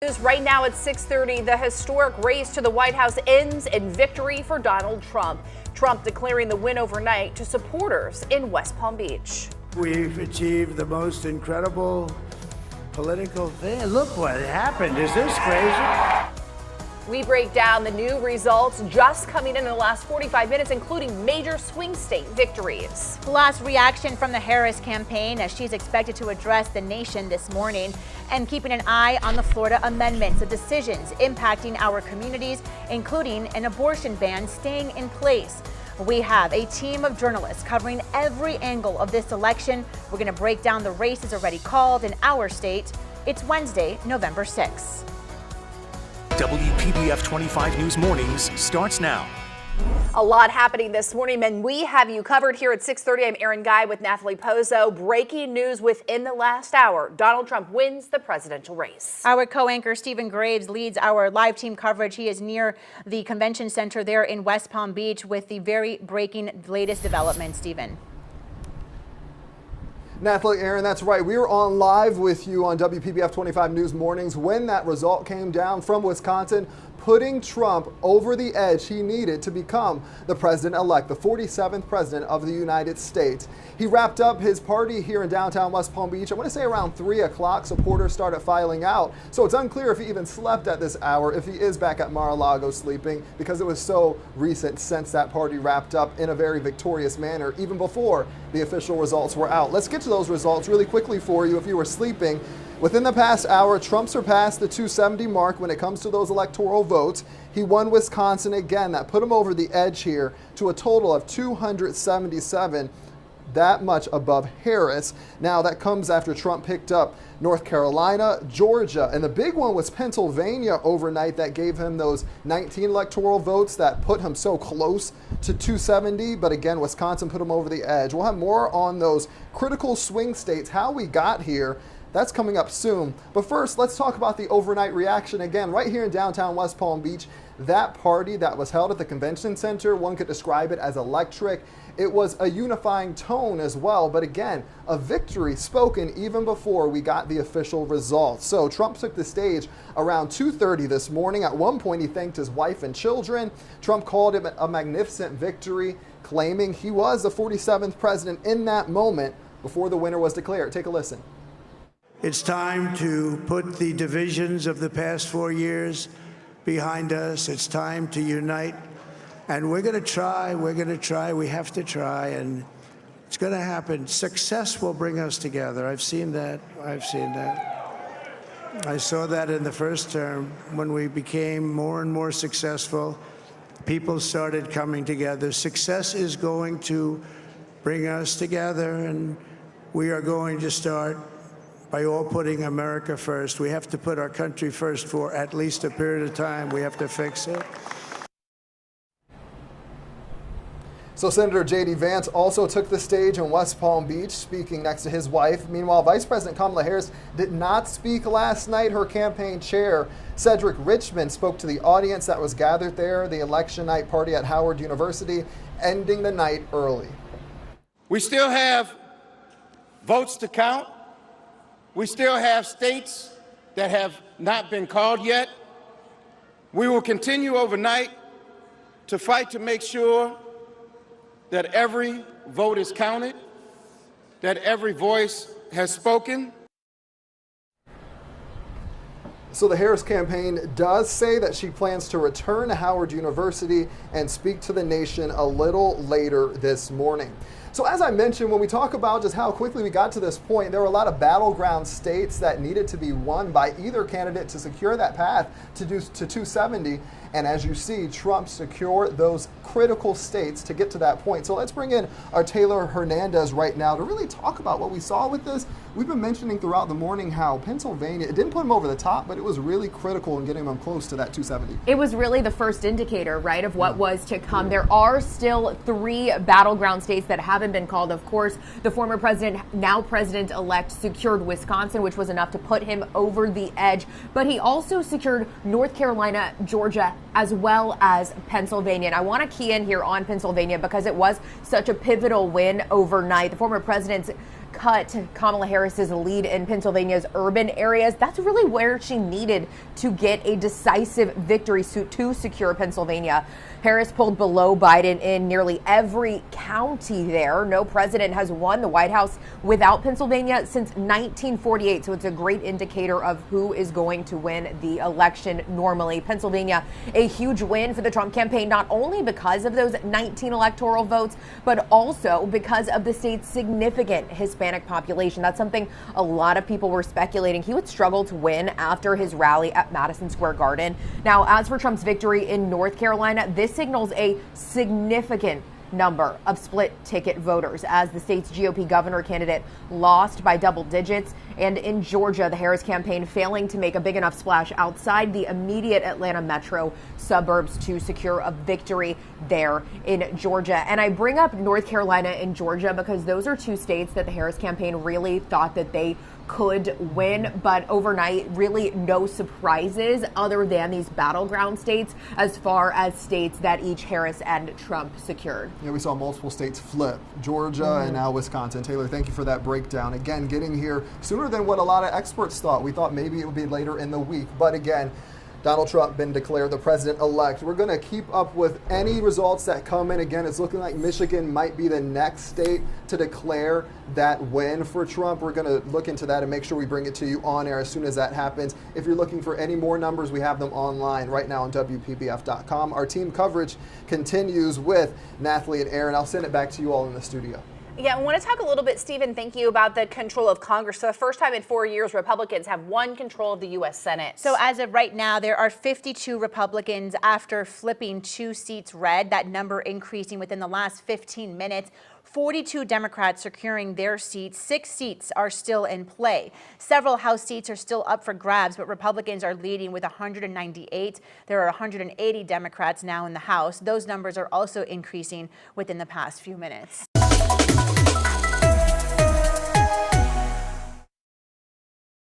News right now at 6:30, the historic race to the White House ends in victory for Donald Trump. Trump declaring the win overnight to supporters in West Palm Beach. We've achieved the most incredible political thing. Look what happened. Is this crazy? We break down the new results just coming in the last 45 minutes, including major swing state victories. Last reaction from the Harris campaign as she's expected to address the nation this morning, and keeping an eye on the Florida amendments, the decisions impacting our communities, including an abortion ban staying in place. We have a team of journalists covering every angle of this election. We're going to break down the races already called in our state. It's Wednesday, November 6th. WPBF 25 News Mornings starts now. A lot happening this morning, and we have you covered here at 6:30. I'm Erin Guy with Natalie Pozo. Breaking news within the last hour. Donald Trump wins the presidential race. Our co-anchor Stephen Graves leads our live team coverage. He is near the convention center there in West Palm Beach with the very breaking latest development. Stephen. Natalie, Aaron, that's right. We were on live with you on WPBF 25 News Mornings when that result came down from Wisconsin, putting Trump over the edge he needed to become the president-elect, the 47th president of the United States. He wrapped up his party here in downtown West Palm Beach. I want to say around 3 o'clock, supporters started filing out. So it's unclear if he even slept at this hour, if he is back at Mar-a-Lago sleeping, because it was so recent since that party wrapped up in a very victorious manner, even before the official results were out. Let's get to those results really quickly for you if you were sleeping. Within the past hour, Trump surpassed the 270 mark when it comes to those electoral votes. He won Wisconsin again. That put him over the edge here to a total of 277, that much above Harris. Now, that comes after Trump picked up North Carolina, Georgia, and the big one was Pennsylvania overnight. That gave him those 19 electoral votes that put him so close to 270. But again, Wisconsin put him over the edge. We'll have more on those critical swing states, how we got here. That's coming up soon. But first, let's talk about the overnight reaction again, right here in downtown West Palm Beach. That party that was held at the convention center, one could describe it as electric. It was a unifying tone as well, but again, a victory spoken even before we got the official results. So Trump took the stage around 2:30 this morning. At one point, he thanked his wife and children. Trump called it a magnificent victory, claiming he was the 47th president in that moment before the winner was declared. Take a listen. It's time to put the divisions of the past 4 years behind us. It's time to unite. And we're going to try, we have to try, and it's going to happen. Success will bring us together. I've seen that. I saw that in the first term when we became more and more successful. People started coming together. Success is going to bring us together, and we are going to start by all putting America first. We have to put our country first for at least a period of time. We have to fix it. So Senator J.D. Vance also took the stage in West Palm Beach, speaking next to his wife. Meanwhile, Vice President Kamala Harris did not speak last night. Her campaign chair, Cedric Richmond, spoke to the audience that was gathered there, the election night party at Howard University, ending the night early. We still have votes to count. We still have states that have not been called yet. We will continue overnight to fight to make sure that every vote is counted, that every voice has spoken. So the Harris campaign does say that she plans to return to Howard University and speak to the nation a little later this morning. So as I mentioned, when we talk about just how quickly we got to this point, there were a lot of battleground states that needed to be won by either candidate to secure that path to 270. And as you see, Trump secured those critical states to get to that point. So let's bring in our Taylor Hernandez right now to really talk about what we saw with this. We've been mentioning throughout the morning how Pennsylvania, it didn't put him over the top, but it was really critical in getting him close to that 270. It was really the first indicator, right, of what was to come. There are still 3 battleground states that haven't been called. Of course, the former president, now president-elect, secured Wisconsin, which was enough to put him over the edge. But he also secured North Carolina, Georgia, as well as Pennsylvania. And I want to key in here on Pennsylvania because it was such a pivotal win overnight. The former president's cut Kamala Harris's lead in Pennsylvania's urban areas. That's really where she needed to get a decisive victory to secure Pennsylvania. Harris pulled below Biden in nearly every county there. No president has won the White House without Pennsylvania since 1948, so it's a great indicator of who is going to win the election normally. Pennsylvania, a huge win for the Trump campaign, not only because of those 19 electoral votes, but also because of the state's significant Hispanic population. That's something a lot of people were speculating he would struggle to win after his rally at Madison Square Garden. Now, as for Trump's victory in North Carolina, this signals a significant number of split ticket voters as the state's GOP governor candidate lost by double digits. And in Georgia, the Harris campaign failing to make a big enough splash outside the immediate Atlanta metro suburbs to secure a victory there in Georgia. And I bring up North Carolina and Georgia because those are two states that the Harris campaign really thought that they could win, but overnight, really no surprises other than these battleground states as far as states that each Harris and Trump secured. Yeah, we saw multiple states flip, Georgia and now Wisconsin. Taylor, thank you for that breakdown. Again, getting here sooner than what a lot of experts thought. We thought maybe it would be later in the week, but again, Donald Trump been declared the president-elect. We're going to keep up with any results that come in. Again, it's looking like Michigan might be the next state to declare that win for Trump. We're going to look into that and make sure we bring it to you on air as soon as that happens. If you're looking for any more numbers, we have them online right now on WPBF.com. Our team coverage continues with Nathalie and Aaron. I'll send it back to you all in the studio. Yeah, I want to talk a little bit, Stephen, thank you, about the control of Congress. So the first time in 4 years, Republicans have won control of the U.S. Senate. So as of right now, there are 52 Republicans after flipping 2 seats red, that number increasing within the last 15 minutes. 42 Democrats securing their seats. 6 seats are still in play. Several House seats are still up for grabs, but Republicans are leading with 198. There are 180 Democrats now in the House. Those numbers are also increasing within the past few minutes.